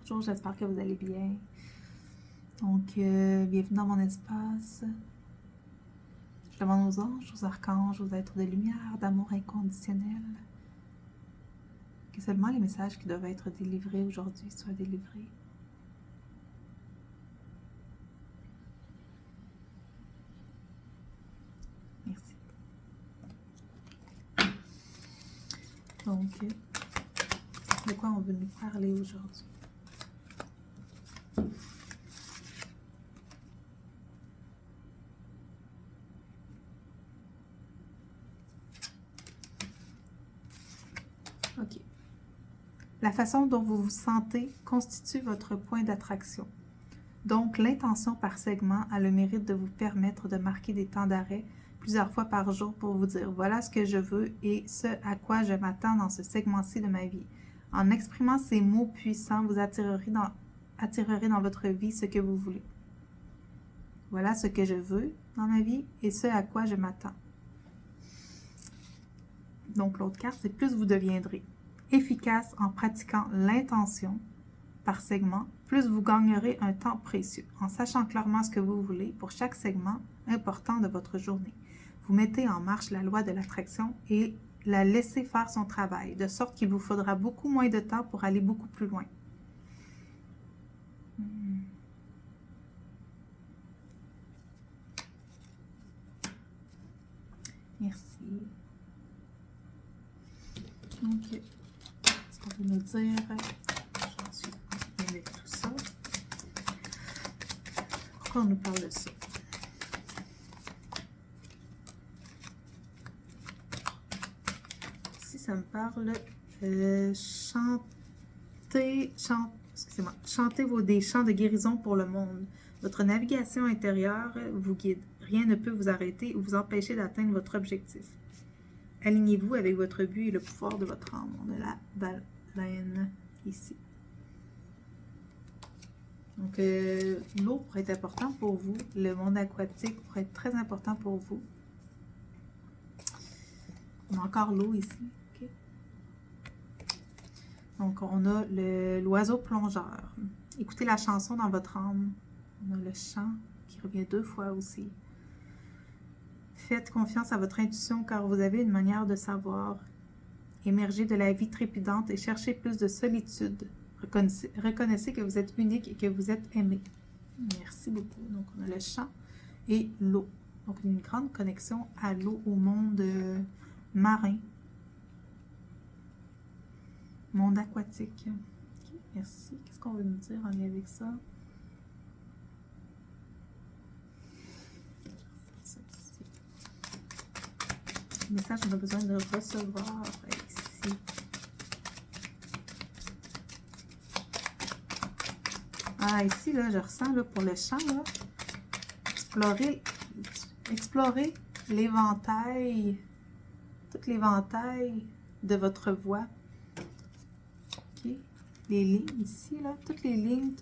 Bonjour, j'espère que vous allez bien. Donc, bienvenue dans mon espace. Je demande aux anges, aux archanges, aux êtres de lumière, d'amour inconditionnel, que seulement les messages qui doivent être délivrés aujourd'hui soient délivrés. Merci. Donc, de quoi on veut nous parler aujourd'hui? OK. La façon dont vous vous sentez constitue votre point d'attraction. Donc, l'intention par segment a le mérite de vous permettre de marquer des temps d'arrêt plusieurs fois par jour pour vous dire « Voilà ce que je veux et ce à quoi je m'attends dans ce segment-ci de ma vie ». En exprimant ces mots puissants, vous attirerez dans votre vie ce que vous voulez. Voilà ce que je veux dans ma vie et ce à quoi je m'attends. Donc, l'autre carte, c'est plus vous deviendrez efficace en pratiquant l'intention par segment, plus vous gagnerez un temps précieux en sachant clairement ce que vous voulez pour chaque segment important de votre journée. Vous mettez en marche la loi de l'attraction et la laissez faire son travail, de sorte qu'il vous faudra beaucoup moins de temps pour aller beaucoup plus loin. Merci. Donc, ce qu'on veut nous dire, j'en suis bien avec tout ça. Pourquoi on nous parle de ça? Ici, ça me parle chantez des chants de guérison pour le monde. Votre navigation intérieure vous guide. Rien ne peut vous arrêter ou vous empêcher d'atteindre votre objectif. Alignez-vous avec votre but et le pouvoir de votre âme. On a la baleine ici. Donc, l'eau pourrait être important pour vous. Le monde aquatique pourrait être très important pour vous. On a encore l'eau ici. Okay. Donc, on a l'oiseau plongeur. Écoutez la chanson dans votre âme. On a le chant qui revient 2 fois aussi. Faites confiance à votre intuition car vous avez une manière de savoir. Émergez de la vie trépidante et cherchez plus de solitude. Reconnaissez que vous êtes unique et que vous êtes aimé. Merci beaucoup. Donc, on a le chant et l'eau. Donc, une grande connexion à l'eau, au monde marin. Monde aquatique. Okay, merci. Qu'est-ce qu'on veut nous dire en lien avec ça? Le message qu'on a besoin de recevoir ici. Ah, ici, là, je ressens là, pour le chant, là, explorer l'éventail, tout l'éventail de votre voix. OK? Les lignes ici, là, toutes les lignes,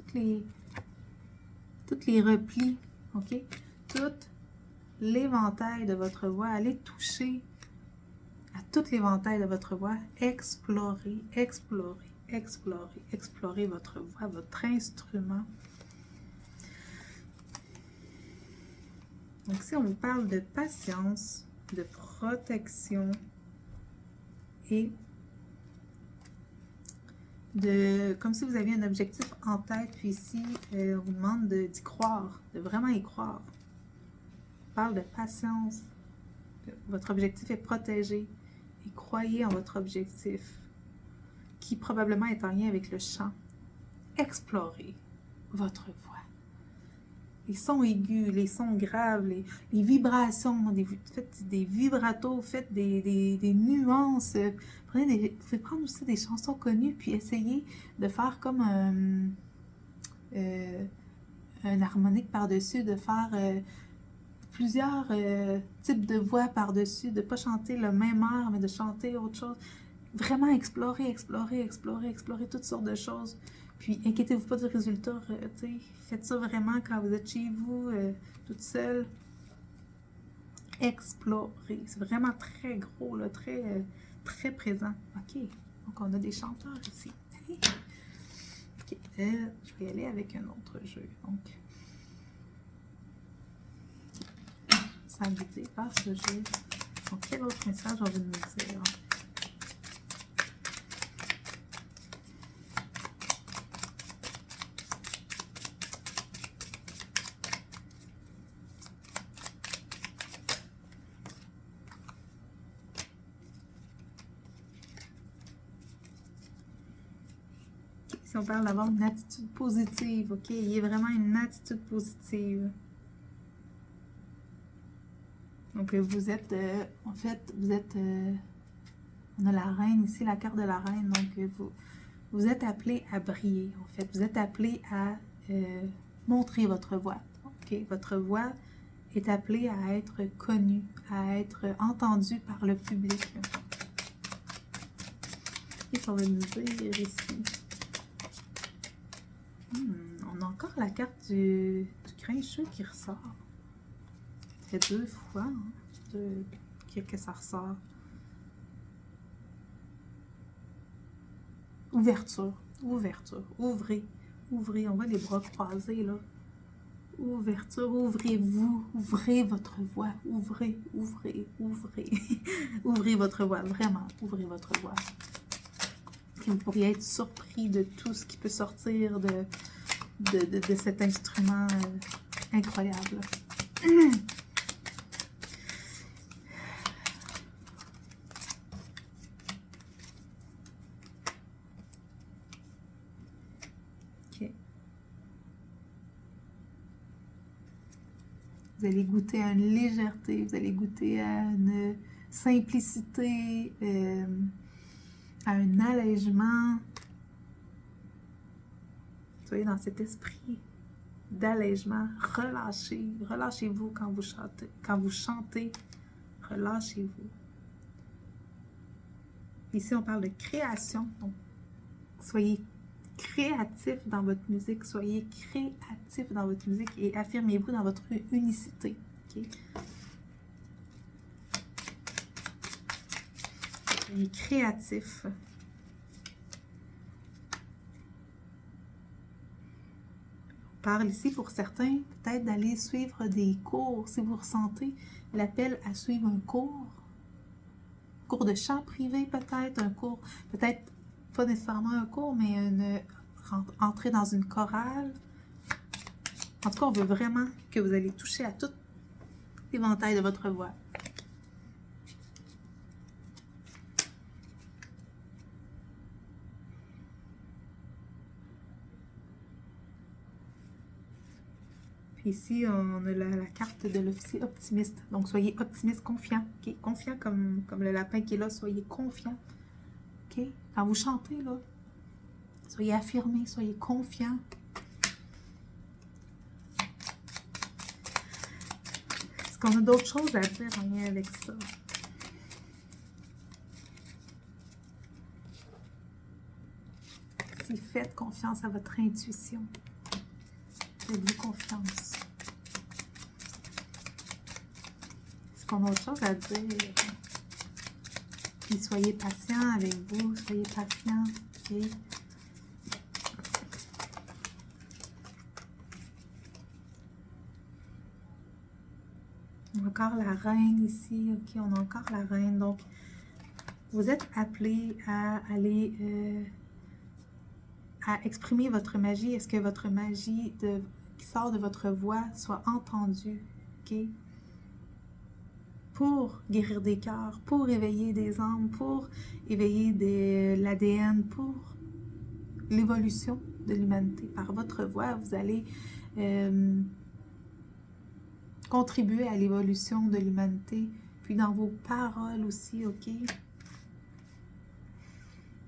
toutes les replis. OK? Tout l'éventail de votre voix. Allez toucher à tout l'éventail de votre voix. Explorez, explorez, explorez, explorez votre voix, votre instrument. Donc, si on vous parle de patience, de protection et comme si vous aviez un objectif en tête, puis ici, on vous demande d'y croire, de vraiment y croire. On parle de patience. Votre objectif est protégé. Et croyez en votre objectif, qui probablement est en lien avec le chant. Explorez votre voix. Les sons aigus, les sons graves, les vibrations, faites des vibratos, faites des nuances. Vous pouvez prendre aussi des chansons connues, puis essayez de faire comme un harmonique par-dessus, de faire plusieurs types de voix par-dessus, de ne pas chanter le même air, mais de chanter autre chose. Vraiment explorer, explorer, explorer, explorer toutes sortes de choses. Puis, inquiétez-vous pas du résultat. Faites ça vraiment quand vous êtes chez vous, toute seule. Explorer. C'est vraiment très gros, là, très, très présent. OK. Donc, on a des chanteurs ici. OK. Je vais y aller avec un autre jeu. Donc, ça a guidé par ce jeu. Donc, quel autre message on veut nous dire? Si on parle d'avoir une attitude positive, ok? Il y a vraiment une attitude positive. Donc, vous êtes, en fait, vous êtes, on a la reine ici, la carte de la reine. Donc, vous êtes appelé à briller, en fait. Vous êtes appelé à montrer votre voix. Ok? Votre voix est appelée à être connue, à être entendue par le public. Qu'est-ce qu'on va nous dire ici? On a encore la carte du grincheux qui ressort. Ça fait 2 fois que ça ressort. Ouverture, ouverture, ouvrez, ouvrez. On voit les bras croisés là. Ouverture, ouvrez-vous, ouvrez votre voix, ouvrez, ouvrez, ouvrez. Ouvrez votre voix, vraiment, ouvrez votre voix. Et vous pourriez être surpris de tout ce qui peut sortir de cet instrument incroyable. Ok. Vous allez goûter à une légèreté, vous allez goûter à une simplicité, à un allègement. Soyez dans cet esprit d'allègement. Relâchez, relâchez-vous quand vous chantez. Quand vous chantez, relâchez-vous. Ici, on parle de création. Donc, soyez créatif dans votre musique. Soyez créatif dans votre musique et affirmez-vous dans votre unicité. Okay? Soyez créatif. Parle ici pour certains, peut-être d'aller suivre des cours, si vous ressentez l'appel à suivre un cours de chant privé peut-être, un cours, peut-être pas nécessairement un cours, mais entrer dans une chorale. En tout cas, on veut vraiment que vous allez toucher à tout l'éventail de votre voix. Puis ici, on a la carte de l'officier optimiste. Donc, soyez optimiste, confiant. Okay? Confiant comme le lapin qui est là. Soyez confiant. Okay? Quand vous chantez, là, soyez affirmé, soyez confiant. Est-ce qu'on a d'autres choses à dire en lien avec ça? Si faites confiance à votre intuition. Faites-vous confiance. Est-ce qu'on a autre chose à dire? Puis soyez patient avec vous, soyez patient. Okay? On a encore la reine ici. Ok, on a encore la reine. Donc, vous êtes appelé à aller à exprimer votre magie. Est-ce que votre magie qui sort de votre voix soit entendue? Ok? Pour guérir des cœurs, pour éveiller des âmes, pour éveiller l'ADN, pour l'évolution de l'humanité. Par votre voix, vous allez contribuer à l'évolution de l'humanité. Puis dans vos paroles aussi, ok?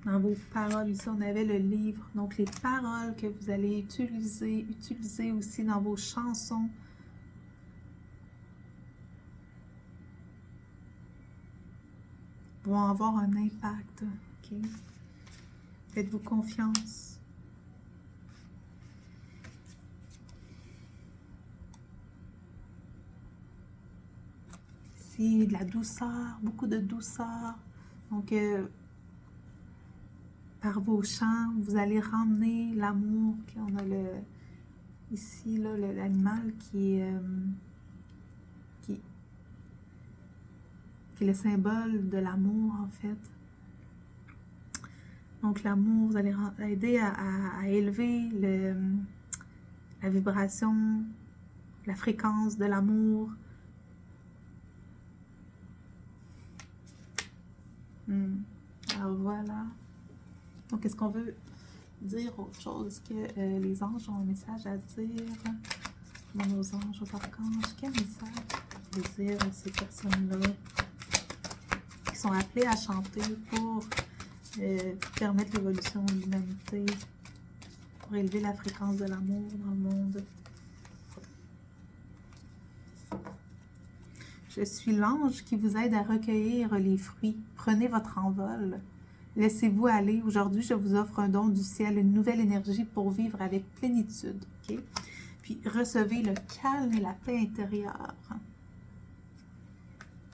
Dans vos paroles, ici on avait le livre. Donc les paroles que vous allez utiliser aussi dans vos chansons. Vont avoir un impact, ok? Faites-vous confiance. Ici, de la douceur, beaucoup de douceur. Donc, par vos chants, vous allez ramener l'amour. On a ici l'animal qui est le symbole de l'amour, en fait. Donc, l'amour, vous allez aider à élever la vibration, la fréquence de l'amour. Alors, voilà. Donc, est-ce qu'on veut dire autre chose que les anges ont un message à dire? Nos anges, aux archanges, quel message veut dire à ces personnes-là qui sont appelées à chanter pour permettre l'évolution de l'humanité, pour élever la fréquence de l'amour dans le monde? Je suis l'ange qui vous aide à recueillir les fruits. Prenez votre envol. Laissez-vous aller. Aujourd'hui, je vous offre un don du ciel, une nouvelle énergie pour vivre avec plénitude. Okay? Puis, recevez le calme et la paix intérieure.